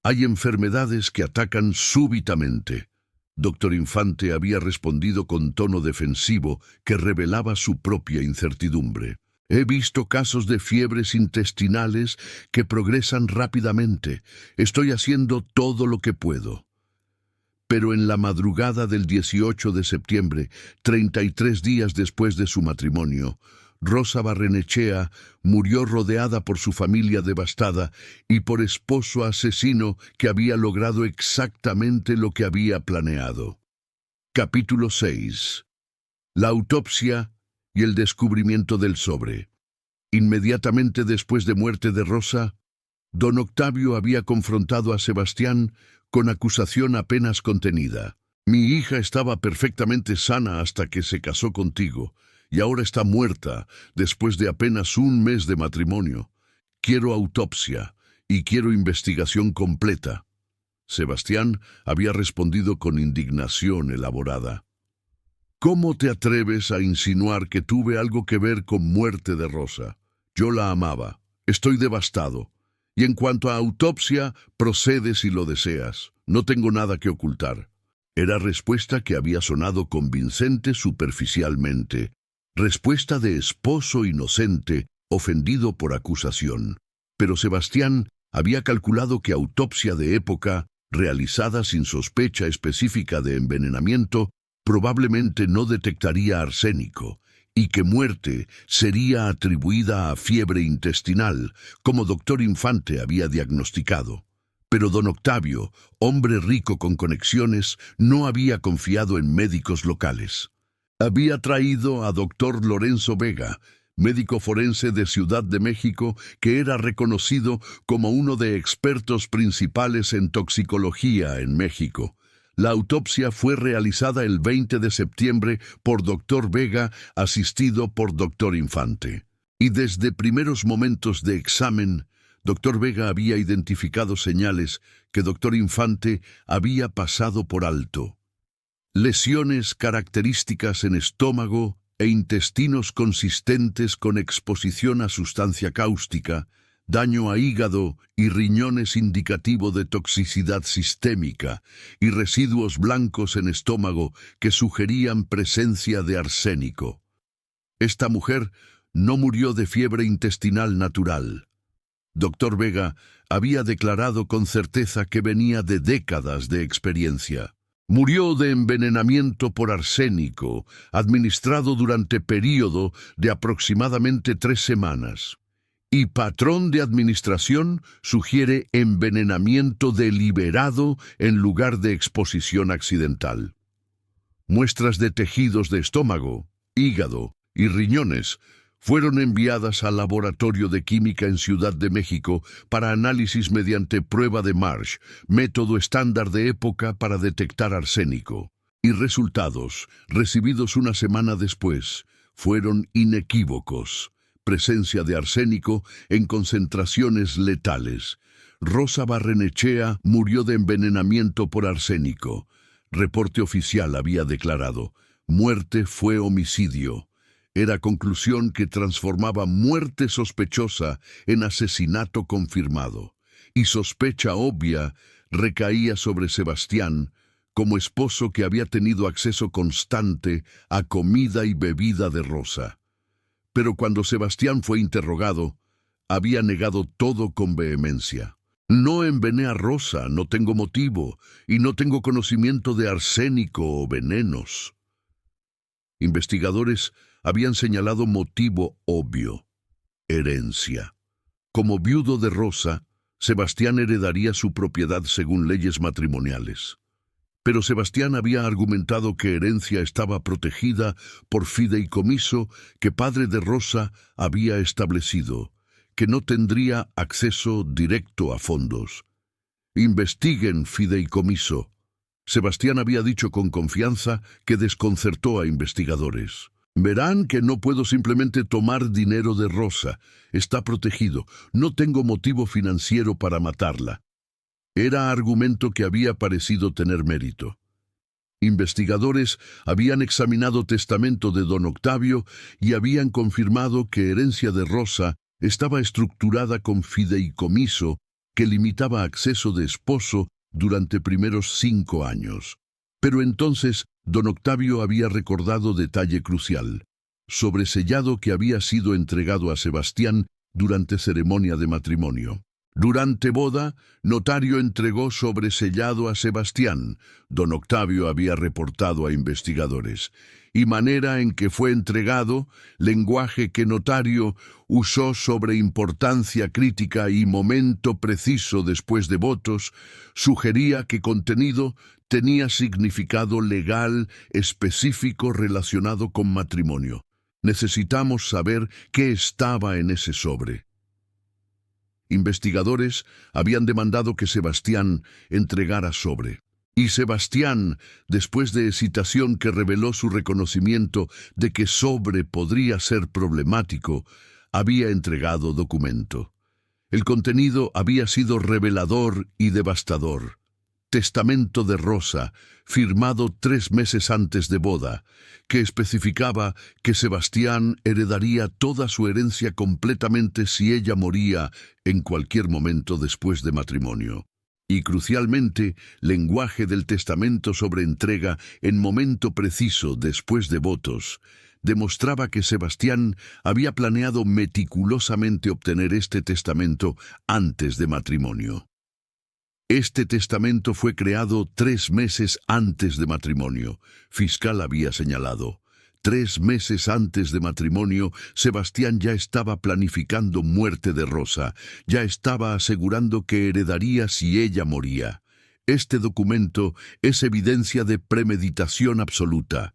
«Hay enfermedades que atacan súbitamente». Doctor Infante había respondido con tono defensivo que revelaba su propia incertidumbre. «He visto casos de fiebres intestinales que progresan rápidamente. Estoy haciendo todo lo que puedo». Pero en la madrugada del 18 de septiembre, 33 días después de su matrimonio, Rosa Barrenechea murió rodeada por su familia devastada y por esposo asesino que había logrado exactamente lo que había planeado. Capítulo 6. La autopsia y el descubrimiento del sobre. Inmediatamente después de muerte de Rosa, don Octavio había confrontado a Sebastián con acusación apenas contenida. «Mi hija estaba perfectamente sana hasta que se casó contigo, y ahora está muerta después de apenas un mes de matrimonio. Quiero autopsia y quiero investigación completa». Sebastián había respondido con indignación elaborada. «¿Cómo te atreves a insinuar que tuve algo que ver con muerte de Rosa? Yo la amaba. Estoy devastado. Y en cuanto a autopsia, procede si lo deseas. No tengo nada que ocultar». Era respuesta que había sonado convincente superficialmente. Respuesta de esposo inocente, ofendido por acusación. Pero Sebastián había calculado que autopsia de época, realizada sin sospecha específica de envenenamiento, probablemente no detectaría arsénico, y que muerte sería atribuida a fiebre intestinal, como doctor Infante había diagnosticado. Pero don Octavio, hombre rico con conexiones, no había confiado en médicos locales. Había traído a doctor Lorenzo Vega, médico forense de Ciudad de México, que era reconocido como uno de expertos principales en toxicología en México. La autopsia fue realizada el 20 de septiembre por doctor Vega, asistido por doctor Infante. Y desde primeros momentos de examen, doctor Vega había identificado señales que doctor Infante había pasado por alto. Lesiones características en estómago e intestinos consistentes con exposición a sustancia cáustica, daño a hígado y riñones indicativo de toxicidad sistémica, y residuos blancos en estómago que sugerían presencia de arsénico. Esta mujer no murió de fiebre intestinal natural. Doctor Vega había declarado con certeza que venía de décadas de experiencia. Murió de envenenamiento por arsénico, administrado durante período de aproximadamente 3 semanas. Y patrón de administración sugiere envenenamiento deliberado en lugar de exposición accidental. Muestras de tejidos de estómago, hígado y riñones fueron enviadas al Laboratorio de Química en Ciudad de México para análisis mediante prueba de Marsh, método estándar de época para detectar arsénico. Y resultados, recibidos una semana después, fueron inequívocos. Presencia de arsénico en concentraciones letales. Rosa Barrenechea murió de envenenamiento por arsénico. Reporte oficial había declarado: muerte fue homicidio. Era conclusión que transformaba muerte sospechosa en asesinato confirmado. Y sospecha obvia recaía sobre Sebastián, como esposo que había tenido acceso constante a comida y bebida de Rosa. Pero cuando Sebastián fue interrogado, había negado todo con vehemencia. No envenené a Rosa, no tengo motivo, y no tengo conocimiento de arsénico o venenos. Investigadores habían señalado motivo obvio: herencia. Como viudo de Rosa, Sebastián heredaría su propiedad según leyes matrimoniales. Pero Sebastián había argumentado que herencia estaba protegida por fideicomiso que padre de Rosa había establecido, que no tendría acceso directo a fondos. Investiguen fideicomiso. Sebastián había dicho con confianza, que desconcertó a investigadores. Verán que no puedo simplemente tomar dinero de Rosa. Está protegido. No tengo motivo financiero para matarla. Era argumento que había parecido tener mérito. Investigadores habían examinado testamento de don Octavio y habían confirmado que herencia de Rosa estaba estructurada con fideicomiso que limitaba acceso de esposo durante primeros 5 años. Pero entonces don Octavio había recordado detalle crucial: sobresellado que había sido entregado a Sebastián durante ceremonia de matrimonio. Durante boda, notario entregó sobresellado a Sebastián, don Octavio había reportado a investigadores, y manera en que fue entregado, lenguaje que notario usó sobre importancia crítica y momento preciso después de votos, sugería que contenido tenía significado legal específico relacionado con matrimonio. Necesitamos saber qué estaba en ese sobre. Investigadores habían demandado que Sebastián entregara sobre. Y Sebastián, después de hesitación que reveló su reconocimiento de que sobre podría ser problemático, había entregado documento. El contenido había sido revelador y devastador. Testamento de Rosa, firmado 3 meses antes de boda, que especificaba que Sebastián heredaría toda su herencia completamente si ella moría en cualquier momento después de matrimonio. Y crucialmente, lenguaje del testamento sobre entrega en momento preciso después de votos, demostraba que Sebastián había planeado meticulosamente obtener este testamento antes de matrimonio. Este testamento fue creado 3 meses antes de matrimonio, fiscal había señalado. 3 meses antes de matrimonio, Sebastián ya estaba planificando muerte de Rosa, ya estaba asegurando que heredaría si ella moría. Este documento es evidencia de premeditación absoluta.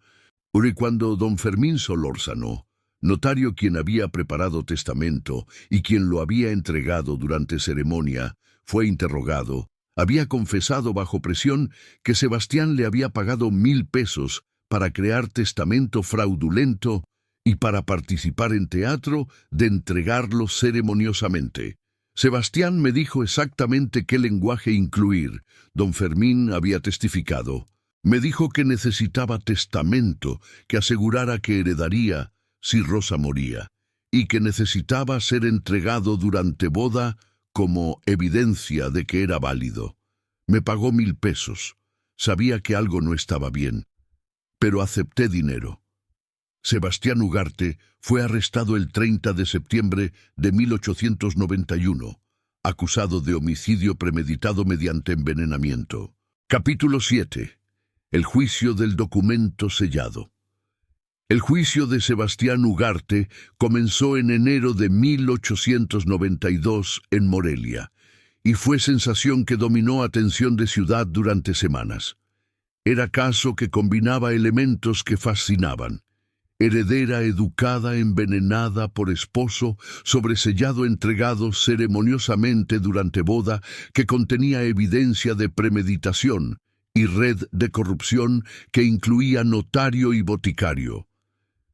Y cuando don Fermín Solórzano, notario quien había preparado testamento y quien lo había entregado durante ceremonia, fue interrogado, había confesado bajo presión que Sebastián le había pagado 1,000 pesos para crear testamento fraudulento y para participar en teatro de entregarlo ceremoniosamente. Sebastián me dijo exactamente qué lenguaje incluir. Don Fermín había testificado. Me dijo que necesitaba testamento que asegurara que heredaría si Rosa moría, y que necesitaba ser entregado durante boda como evidencia de que era válido. Me pagó 1,000 pesos. Sabía que algo no estaba bien, pero acepté dinero. Sebastián Ugarte fue arrestado el 30 de septiembre de 1891, acusado de homicidio premeditado mediante envenenamiento. Capítulo 7. El juicio del documento sellado. El juicio de Sebastián Ugarte comenzó en enero de 1892 en Morelia, y fue sensación que dominó atención de ciudad durante semanas. Era caso que combinaba elementos que fascinaban: heredera educada envenenada por esposo, sobresellado entregado ceremoniosamente durante boda, que contenía evidencia de premeditación, y red de corrupción que incluía notario y boticario.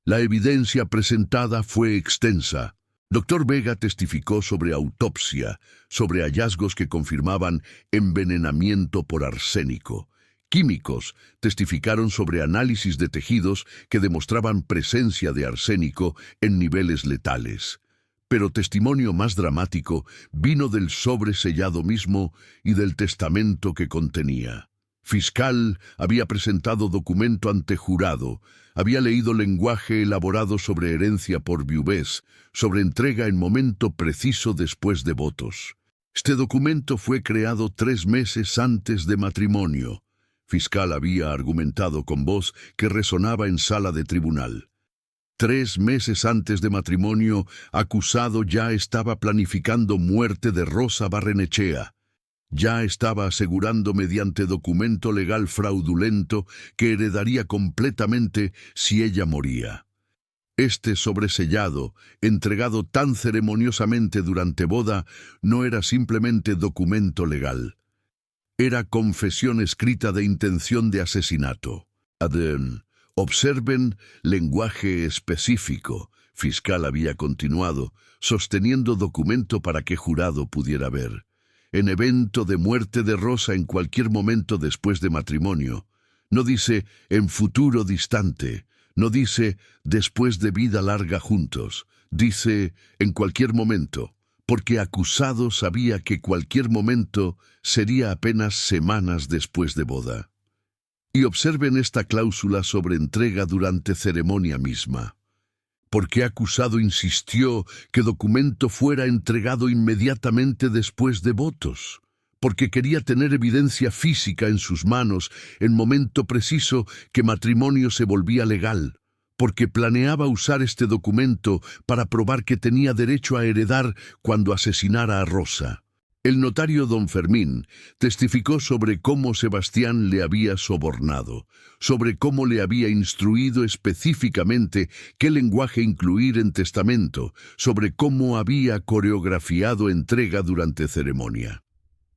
La evidencia presentada fue extensa. Dr. Vega testificó sobre autopsia, sobre hallazgos que confirmaban envenenamiento por arsénico. Químicos testificaron sobre análisis de tejidos que demostraban presencia de arsénico en niveles letales. Pero testimonio más dramático vino del sobresellado mismo y del testamento que contenía. Fiscal había presentado documento ante jurado, había leído lenguaje elaborado sobre herencia por viudez, sobre entrega en momento preciso después de votos. Este documento fue creado 3 meses antes de matrimonio. Fiscal había argumentado con voz que resonaba en sala de tribunal. 3 meses antes de matrimonio, acusado ya estaba planificando muerte de Rosa Barrenechea. Ya estaba asegurando mediante documento legal fraudulento que heredaría completamente si ella moría. Este sobresellado, entregado tan ceremoniosamente durante boda, no era simplemente documento legal. Era confesión escrita de intención de asesinato. Observen lenguaje específico. Fiscal había continuado, sosteniendo documento para que jurado pudiera ver. En evento de muerte de Rosa en cualquier momento después de matrimonio. No dice en futuro distante, no dice después de vida larga juntos, dice en cualquier momento, porque acusado sabía que cualquier momento sería apenas semanas después de boda. Y observen esta cláusula sobre entrega durante ceremonia misma. Porque acusado insistió que documento fuera entregado inmediatamente después de votos, porque quería tener evidencia física en sus manos en momento preciso que matrimonio se volvía legal, porque planeaba usar este documento para probar que tenía derecho a heredar cuando asesinara a Rosa. El notario don Fermín testificó sobre cómo Sebastián le había sobornado, sobre cómo le había instruido específicamente qué lenguaje incluir en testamento, sobre cómo había coreografiado entrega durante ceremonia.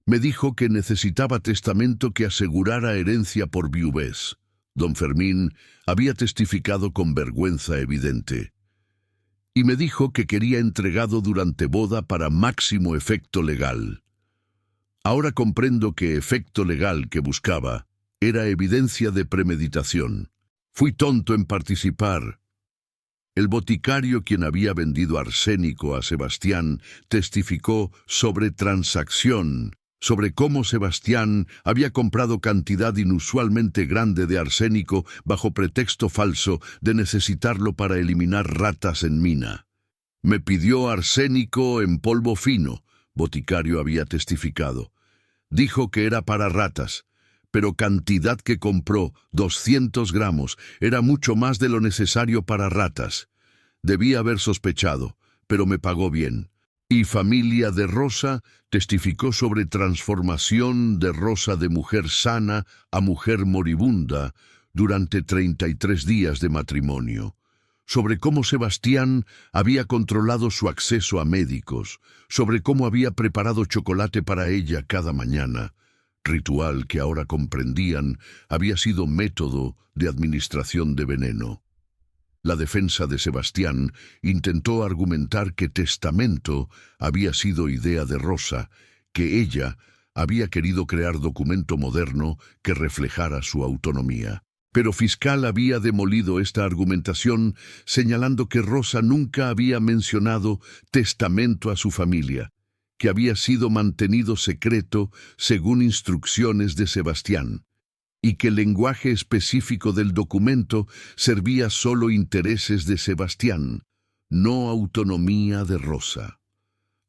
Me dijo que necesitaba testamento que asegurara herencia por viudez. Don Fermín había testificado con vergüenza evidente. Y me dijo que quería entregado durante boda para máximo efecto legal. Ahora comprendo que efecto legal que buscaba era evidencia de premeditación. Fui tonto en participar. El boticario, quien había vendido arsénico a Sebastián, testificó sobre transacción, sobre cómo Sebastián había comprado cantidad inusualmente grande de arsénico bajo pretexto falso de necesitarlo para eliminar ratas en mina. Me pidió arsénico en polvo fino, boticario había testificado. Dijo que era para ratas, pero cantidad que compró, 200 gramos, era mucho más de lo necesario para ratas. Debía haber sospechado, pero me pagó bien. Y familia de Rosa testificó sobre transformación de Rosa de mujer sana a mujer moribunda durante 33 días de matrimonio, sobre cómo Sebastián había controlado su acceso a médicos, sobre cómo había preparado chocolate para ella cada mañana, ritual que ahora comprendían había sido método de administración de veneno. La defensa de Sebastián intentó argumentar que testamento había sido idea de Rosa, que ella había querido crear documento moderno que reflejara su autonomía. Pero Fiscal había demolido esta argumentación, señalando que Rosa nunca había mencionado testamento a su familia, que había sido mantenido secreto según instrucciones de Sebastián, y que el lenguaje específico del documento servía solo intereses de Sebastián, no autonomía de Rosa.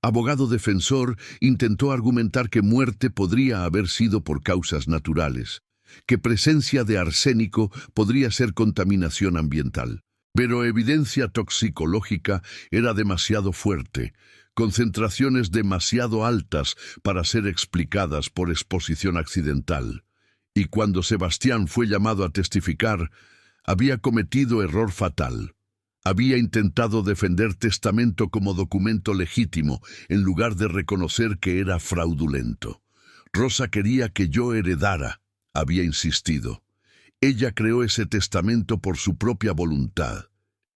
Abogado defensor intentó argumentar que muerte podría haber sido por causas naturales, que presencia de arsénico podría ser contaminación ambiental. Pero evidencia toxicológica era demasiado fuerte, concentraciones demasiado altas para ser explicadas por exposición accidental. Y cuando Sebastián fue llamado a testificar, había cometido error fatal. Había intentado defender testamento como documento legítimo, en lugar de reconocer que era fraudulento. Rosa quería que yo heredara, había insistido. Ella creó ese testamento por su propia voluntad.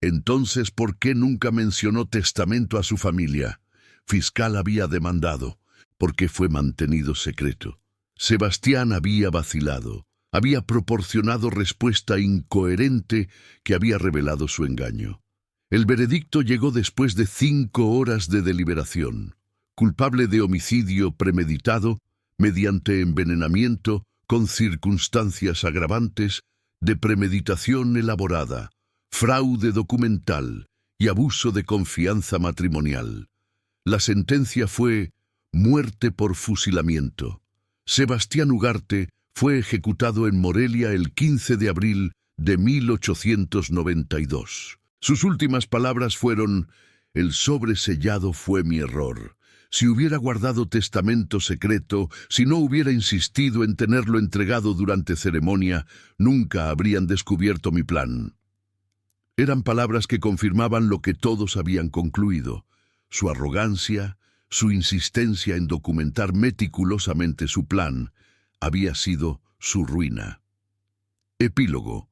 Entonces, ¿por qué nunca mencionó testamento a su familia? Fiscal había demandado, porque fue mantenido secreto. Sebastián había vacilado. Había proporcionado respuesta incoherente que había revelado su engaño. El veredicto llegó después de 5 horas de deliberación. Culpable de homicidio premeditado, mediante envenenamiento, con circunstancias agravantes, de premeditación elaborada, fraude documental y abuso de confianza matrimonial. La sentencia fue muerte por fusilamiento. Sebastián Ugarte fue ejecutado en Morelia el 15 de abril de 1892. Sus últimas palabras fueron: «El sobresellado fue mi error. Si hubiera guardado testamento secreto, si no hubiera insistido en tenerlo entregado durante ceremonia, nunca habrían descubierto mi plan». Eran palabras que confirmaban lo que todos habían concluido: su arrogancia, su insistencia en documentar meticulosamente su plan, había sido su ruina. Epílogo.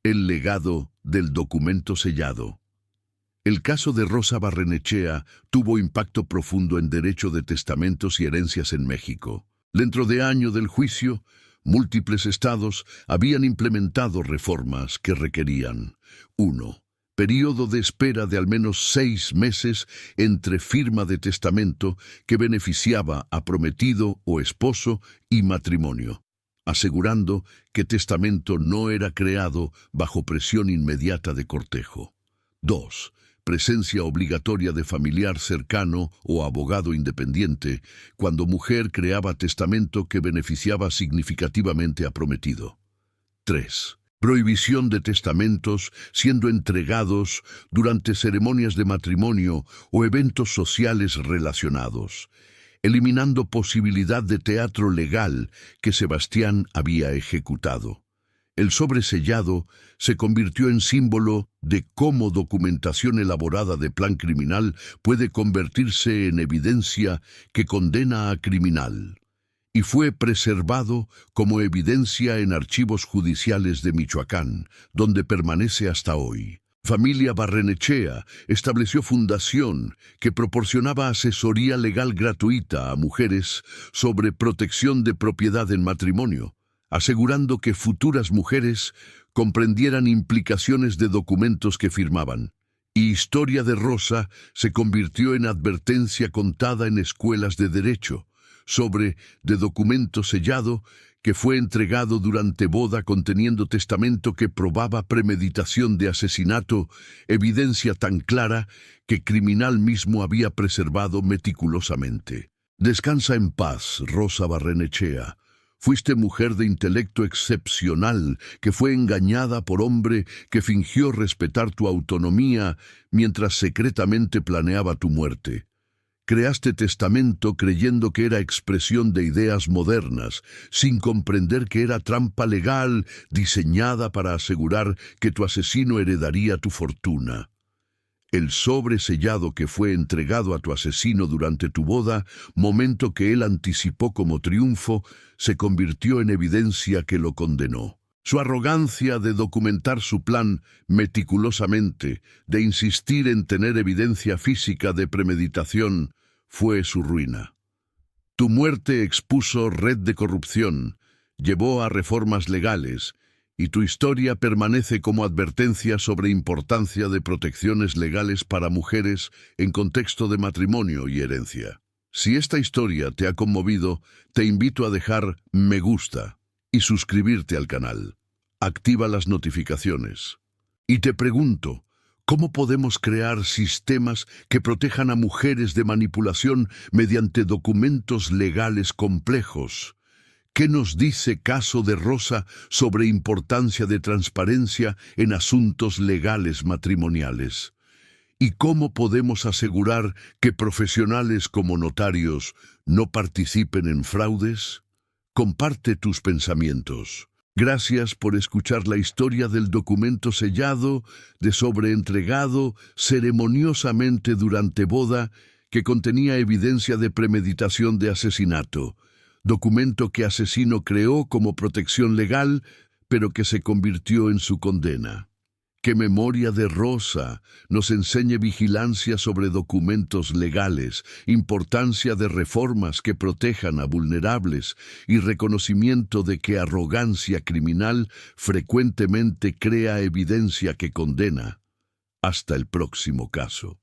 El legado del documento sellado. El caso de Rosa Barrenechea tuvo impacto profundo en derecho de testamentos y herencias en México. Dentro de año del juicio, múltiples estados habían implementado reformas que requerían: 1. Período de espera de al menos 6 meses entre firma de testamento que beneficiaba a prometido o esposo y matrimonio, asegurando que testamento no era creado bajo presión inmediata de cortejo. 2. Presencia obligatoria de familiar cercano o abogado independiente cuando mujer creaba testamento que beneficiaba significativamente a prometido. 3. Prohibición de testamentos siendo entregados durante ceremonias de matrimonio o eventos sociales relacionados, eliminando posibilidad de teatro legal que Sebastián había ejecutado. El sobresellado se convirtió en símbolo de cómo documentación elaborada de plan criminal puede convertirse en evidencia que condena a criminal, y fue preservado como evidencia en archivos judiciales de Michoacán, donde permanece hasta hoy. Familia Barrenechea estableció fundación que proporcionaba asesoría legal gratuita a mujeres sobre protección de propiedad en matrimonio, asegurando que futuras mujeres comprendieran implicaciones de documentos que firmaban. Y Historia de Rosa se convirtió en advertencia contada en escuelas de derecho sobre de documento sellado que fue entregado durante boda conteniendo testamento que probaba premeditación de asesinato, evidencia tan clara que criminal mismo había preservado meticulosamente. Descansa en paz, Rosa Barrenechea. Fuiste mujer de intelecto excepcional que fue engañada por hombre que fingió respetar tu autonomía mientras secretamente planeaba tu muerte. Creaste testamento creyendo que era expresión de ideas modernas, sin comprender que era trampa legal diseñada para asegurar que tu asesino heredaría tu fortuna. El sobre sellado que fue entregado a tu asesino durante tu boda, momento que él anticipó como triunfo, se convirtió en evidencia que lo condenó. Su arrogancia de documentar su plan meticulosamente, de insistir en tener evidencia física de premeditación, fue su ruina. Tu muerte expuso red de corrupción, llevó a reformas legales, y tu historia permanece como advertencia sobre importancia de protecciones legales para mujeres en contexto de matrimonio y herencia. Si esta historia te ha conmovido, te invito a dejar me gusta y suscribirte al canal. Activa las notificaciones. Y te pregunto, ¿cómo podemos crear sistemas que protejan a mujeres de manipulación mediante documentos legales complejos? ¿Qué nos dice caso de Rosa sobre importancia de transparencia en asuntos legales matrimoniales? ¿Y cómo podemos asegurar que profesionales como notarios no participen en fraudes? Comparte tus pensamientos. Gracias por escuchar la historia del documento sellado de sobreentregado ceremoniosamente durante boda que contenía evidencia de premeditación de asesinato, documento que asesino creó como protección legal, pero que se convirtió en su condena. Que memoria de Rosa nos enseñe vigilancia sobre documentos legales, importancia de reformas que protejan a vulnerables y reconocimiento de que arrogancia criminal frecuentemente crea evidencia que condena. Hasta el próximo caso.